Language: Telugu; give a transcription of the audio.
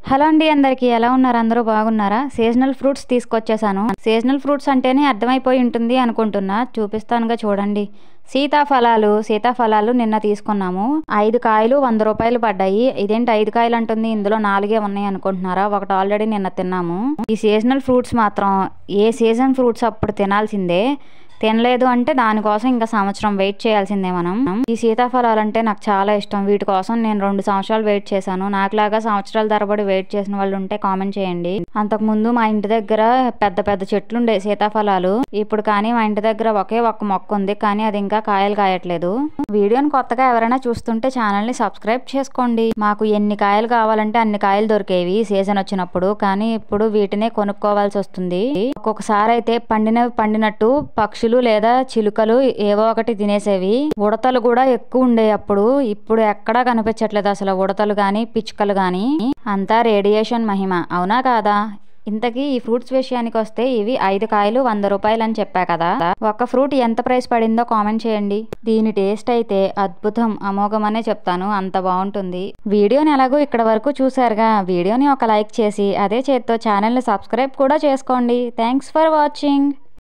హలో అండి, అందరికీ ఎలా ఉన్నారు? అందరూ బాగున్నారా? సీజనల్ ఫ్రూట్స్ తీసుకొచ్చేసాను. సీజనల్ ఫ్రూట్స్ అంటేనే అర్థమైపోయి ఉంటుంది అనుకుంటున్నా. చూపిస్తానుగా చూడండి. సీతాఫలాలు నిన్న తీసుకున్నాము. 5 కాయలు 100 రూపాయలు పడ్డాయి. ఇదేంటి 5 కాయలు అంటుంది, ఇందులో 4 ఉన్నాయి అనుకుంటున్నారా? ఒకటి ఆల్రెడీ నిన్న తిన్నాము. ఈ సీజనల్ ఫ్రూట్స్ మాత్రం ఏ సీజన్ ఫ్రూట్స్ అప్పుడు తినాల్సిందే. తినలేదు అంటే దానికోసం ఇంకా సంవత్సరం వెయిట్ చేయాల్సిందే మనం. ఈ సీతాఫలాలు అంటే నాకు చాలా ఇష్టం. వీటి కోసం నేను 2 సంవత్సరాలు వెయిట్ చేశాను. నాకులాగా సంవత్సరాల తరబడి వెయిట్ చేసిన వాళ్ళు ఉంటే కామెంట్ చేయండి. అంతకుముందు మా ఇంటి దగ్గర పెద్ద పెద్ద చెట్లు ఉండే సీతాఫలాలు. ఇప్పుడు కానీ మా ఇంటి దగ్గర ఒకే ఒక్క మొక్క ఉంది, కానీ అది ఇంకా కాయలు కాయట్లేదు. వీడియోని కొత్తగా ఎవరైనా చూస్తుంటే ఛానల్ ని సబ్స్క్రైబ్ చేసుకోండి. మాకు ఎన్ని కాయలు కావాలంటే అన్ని కాయలు దొరికేవి సీజన్ వచ్చినప్పుడు, కానీ ఇప్పుడు వీటినే కొనుక్కోవాల్సి వస్తుంది. ఒక్కొక్కసారి అయితే పండినట్టు పక్షులు లేదా చిలుకలు ఏవో ఒకటి తినేసేవి. ఉడతలు కూడా ఎక్కువ ఉండే అప్పుడు. ఇప్పుడు ఎక్కడా కనిపించట్లేదు అసలు ఉడతలు గాని పిచ్చుకలు గాని. అంతా రేడియేషన్ మహిమ, అవునా కాదా? ఇంతకీ ఈ ఫ్రూట్స్ విషయానికి వస్తే ఇవి 5 కాయలు 100 రూపాయలు అని చెప్పా కదా. ఒక ఫ్రూట్ ఎంత ప్రైస్ పడిందో కామెంట్ చేయండి. దీని టేస్ట్ అయితే అద్భుతం, అమోఘం అనే చెప్తాను, అంత బాగుంటుంది. వీడియోని ఎలాగో ఇక్కడ వరకు చూసారుగా, వీడియోని ఒక లైక్ చేసి అదే చేత్తో ఛానల్ని సబ్స్క్రైబ్ కూడా చేసుకోండి. Thanks for watching.